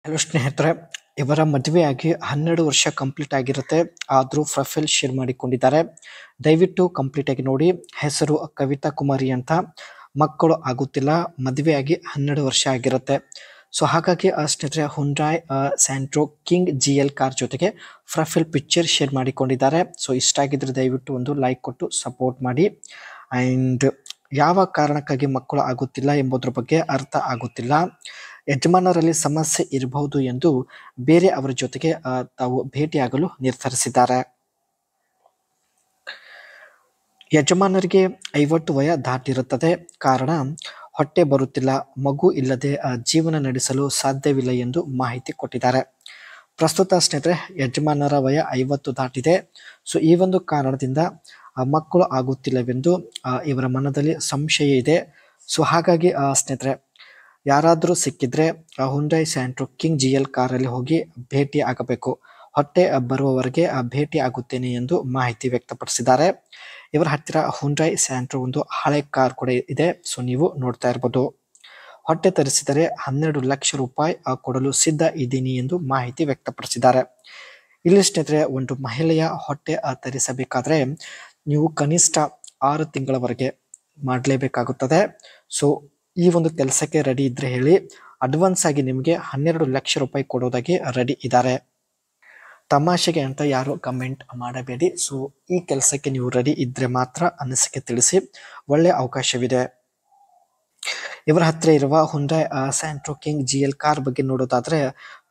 Hello ಸ್ನೇಹಿತರೆ, ಇವರ ಮದುವೆಯಾಗಿ 12 ವರ್ಷ ಕಂಪ್ಲೀಟ್ ಆಗಿರುತ್ತೆ. ಆದರೂ ಪ್ರೊಫೈಲ್ ಶೇರ್ ಮಾಡಿಕೊಂಡಿದ್ದಾರೆ. ದಯವಿಟ್ಟು ಕಂಪ್ಲೀಟ್ ಆಗಿ ನೋಡಿ. ಹೆಸರು ಕವಿತಾ ಕುಮಾರಿ ಅಂತ. ಮಕ್ಕಳು ಆಗುತ್ತಿಲ್ಲ. ಮದುವೆಯಾಗಿ 12 ವರ್ಷ ಆಗಿರುತ್ತೆ. ಸೊ ಹಾಗಾಗಿ ಸ್ನೇಹಿತರೆ Hyundai Santro King GL car ಜೊತೆಗೆ ಪ್ರೊಫೈಲ್ ಪಿಕ್ಚರ್ ಶೇರ್ ಮಾಡಿಕೊಂಡಿದ್ದಾರೆ. ಸೊ ಇಷ್ಟ ಆಗಿದ್ರೆ ದಯವಿಟ್ಟು ಒಂದು ಲೈಕ್ ಕೊಟ್ಟು ಸಪೋರ್ಟ್ ಮಾಡಿ. ಆ್ಯಂಡ್ ಯಾವ ಕಾರಣಕ್ಕಾಗಿ ಮಕ್ಕಳು ಆಗುತ್ತಿಲ್ಲ ಎಂಬುದರ ಬಗ್ಗೆ ಅರ್ಥ ಆಗುತ್ತಿಲ್ಲ. ಯಜಮಾನರಲ್ಲಿ ಸಮಸ್ಯೆ ಇರಬಹುದು ಎಂದು ಬೇರೆ ಅವರ ಜೊತೆಗೆ ತಾವು ಭೇಟಿಯಾಗಲು ನಿರ್ಧರಿಸಿದ್ದಾರೆ. ಯಜಮಾನರಿಗೆ 50 ವಯ ದಾಟಿರುತ್ತದೆ. ಕಾರಣ ಹೊಟ್ಟೆ ಬರುತ್ತಿಲ್ಲ, ಮಗು ಇಲ್ಲದೆ ಜೀವನ ನಡೆಸಲು ಸಾಧ್ಯವಿಲ್ಲ ಎಂದು ಮಾಹಿತಿ ಕೊಟ್ಟಿದ್ದಾರೆ. ಪ್ರಸ್ತುತ ಸ್ನೇಹಿತರೆ ಯಜಮಾನರ ವಯ 50 ದಾಟಿದೆ. ಸೊ ಈ ಒಂದು ಕಾರಣದಿಂದ ಮಕ್ಕಳು ಆಗುತ್ತಿಲ್ಲವೆಂದು ಇವರ ಮನದಲ್ಲಿ ಸಂಶಯ ಇದೆ. ಸೊ ಹಾಗಾಗಿ ಸ್ನೇಹಿತರೆ ಯಾರಾದರೂ ಸಿಕ್ಕಿದ್ರೆ ಹುಂಡಾಯ್ ಸ್ಯಾಂಟ್ರೋ ಕಿಂಗ್ GL ಕಾರಲ್ಲಿ ಹೋಗಿ ಭೇಟಿ ಆಗಬೇಕು. ಹೊಟ್ಟೆ ಬರುವವರೆಗೆ ಭೇಟಿ ಆಗುತ್ತೇನೆ ಎಂದು ಮಾಹಿತಿ ವ್ಯಕ್ತಪಡಿಸಿದ್ದಾರೆ. ಇವರ ಹತ್ತಿರ ಹುಂಡಾಯ್ ಸ್ಯಾಂಟ್ರೋ ಒಂದು ಹಳೆ ಕಾರ್ ಕೂಡ ಇದೆ. ಸೊ ನೀವು ನೋಡ್ತಾ ಇರ್ಬೋದು. ಹೊಟ್ಟೆ ತರಿಸಿದರೆ 12 ಲಕ್ಷ ರೂಪಾಯಿ ಕೊಡಲು ಸಿದ್ಧ ಇದ್ದೀನಿ ಎಂದು ಮಾಹಿತಿ ವ್ಯಕ್ತಪಡಿಸಿದ್ದಾರೆ. ಇಲ್ಲಿ ಸ್ನೇಹಿತರೆ ಒಂದು ಮಹಿಳೆಯ ಹೊಟ್ಟೆ ತರಿಸಬೇಕಾದ್ರೆ ನೀವು ಕನಿಷ್ಠ 6 ತಿಂಗಳವರೆಗೆ ಮಾಡಲೇಬೇಕಾಗುತ್ತದೆ. ಸೊ ಈ ಒಂದು ಕೆಲಸಕ್ಕೆ ರೆಡಿ ಇದ್ರೆ ಹೇಳಿ, ಅಡ್ವಾನ್ಸ್ ಆಗಿ ನಿಮಗೆ 12 ಲಕ್ಷ ರೂಪಾಯಿ ಕೊಡೋದಾಗಿ ರೆಡಿ ಇದ್ದಾರೆ. ತಮಾಷೆಗೆ ಅಂತ ಯಾರು ಕಮೆಂಟ್ ಮಾಡಬೇಡಿ. ಸೊ ಈ ಕೆಲಸಕ್ಕೆ ನೀವು ರೆಡಿ ಇದ್ರೆ ಮಾತ್ರ ಅನಿಸಿಕೆ ತಿಳಿಸಿ, ಒಳ್ಳೆ ಅವಕಾಶವಿದೆ. ಇವರ ಹತ್ರ ಇರುವ Hyundai Santro King GL car ಬಗ್ಗೆ ನೋಡೋದಾದ್ರೆ,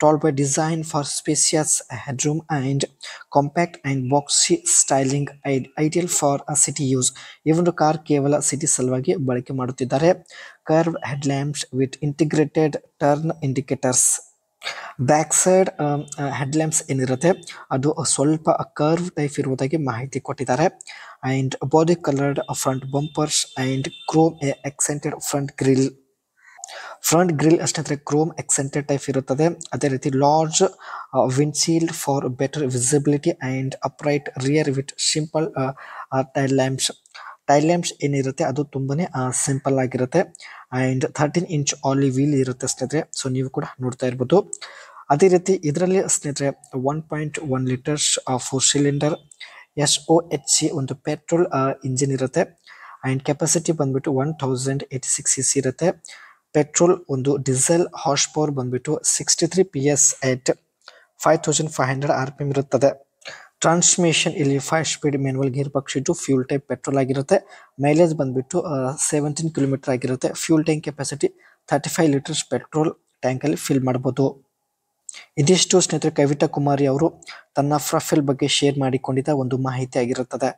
tall by design for spacious headroom and compact and boxy styling, ideal for city use. ಈ ಒಂದು ಕಾರ್ ಕೇವಲ ಸಿಟಿ ಸಲುವಾಗಿ ಬಳಕೆ ಮಾಡುತ್ತಿದ್ದಾರೆ. Curve headlamps with integrated turn indicators. Back side headlamps ಏನಿರುತ್ತೆ ಅದು ಸ್ವಲ್ಪ ಕರ್ವ್ ಟೈಪ್ ಇರುವುದಾಗಿ ಮಾಹಿತಿ ಕೊಟ್ಟಿದ್ದಾರೆ. And body coloured front bumpers and chrome accented front grille. Front grille ಅಷ್ಟೇ ಕ್ರೋಮ್ ಎಕ್ಸೆಂಟೆಡ್ ಟೈಪ್ ಇರುತ್ತದೆ. ಅದೇ ರೀತಿ large windshield for better visibility and upright rear with simple tail lamps. Tail lamps ಏನಿರುತ್ತೆ ಅದು ತುಂಬಾನೇ ಸಿಂಪಲ್ ಆಗಿರುತ್ತೆ. ಅಂಡ್ 13 ಇಂಚ್ ಆಲಿ wheel ಇರುತ್ತೆ ಸ್ನೇಹಿತರೆ. ಸೊ ನೀವು ಕೂಡ ನೋಡ್ತಾ ಇರ್ಬೋದು. ಅದೇ ರೀತಿ ಇದರಲ್ಲಿ ಸ್ನೇಹಿತರೆ 1.1 ಲೀಟರ್ಸ್ 4 ಸಿಲಿಂಡರ್ SOHC ಒಂದು ಪೆಟ್ರೋಲ್ ಇಂಜಿನ್ ಇರುತ್ತೆ. ಅಂಡ್ ಕೆಪಾಸಿಟಿ ಬಂದ್ಬಿಟ್ಟು 1086 cc ಇರುತ್ತೆ. ಪೆಟ್ರೋಲ್ ಒಂದು ಡೀಸೆಲ್ ಹಾರ್ಸ್ ಪವರ್ ಬಂದ್ಬಿಟ್ಟು 63 PS at 5500 RPM ಇರುತ್ತದೆ. ಟ್ರಾನ್ಸ್ಮಿಷನ್ ಇಲ್ಲಿ 5 ಸ್ಪೀಡ್ ಮ್ಯಾನ್ಯುವಲ್ ಗೇರ್ ಬಾಕ್ಸ್ ಇದ್ದು ಫ್ಯೂಲ್ ಟೈಪ್ ಪೆಟ್ರೋಲ್ ಆಗಿರುತ್ತೆ. ಮೈಲೇಜ್ ಬಂದ್ಬಿಟ್ಟು 17 ಕಿಲೋಮೀಟರ್ ಆಗಿರುತ್ತೆ. Fuel tank capacity 35 litres petrol tank ಅಲ್ಲಿ ಫಿಲ್ ಮಾಡಬಹುದು. ಇದಿಷ್ಟು ಸ್ನೇಹಿತರೆ ಕವಿತಾ ಕುಮಾರಿ ಅವರು ತನ್ನ ಪ್ರೊಫೈಲ್ ಬಗ್ಗೆ ಶೇರ್ ಮಾಡಿಕೊಂಡಿದ್ದ ಒಂದು ಮಾಹಿತಿ ಆಗಿರುತ್ತದೆ.